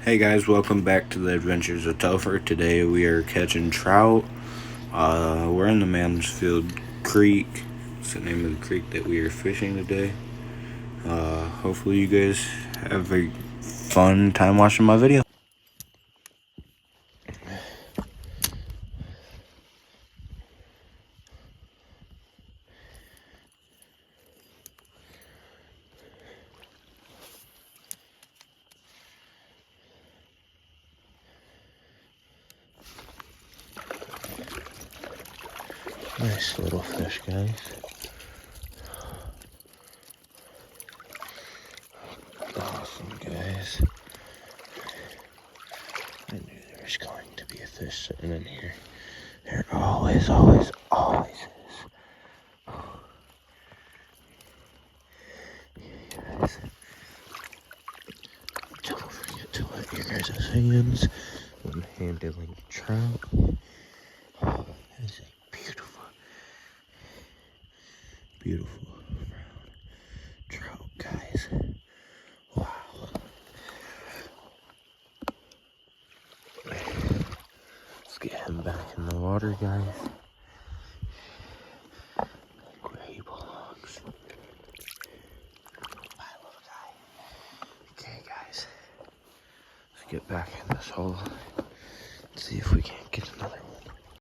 Hey guys, welcome back to the Adventures of Topher. Today we are catching trout. We're in the Mansfield Creek. It's the name of the creek that we are fishing today. Hopefully you guys have a fun time watching my video. Nice little fish, guys. Awesome, guys. I knew there was going to be a fish sitting in here. There always is. Guys, don't forget to wet your guys' hands when handling trout. That is a beautiful brown trout, guys. Wow. Let's get him back in the water, guys. Back where he belongs. Bye, little guy. Okay, guys. Let's get back in this hole. See if we can't get another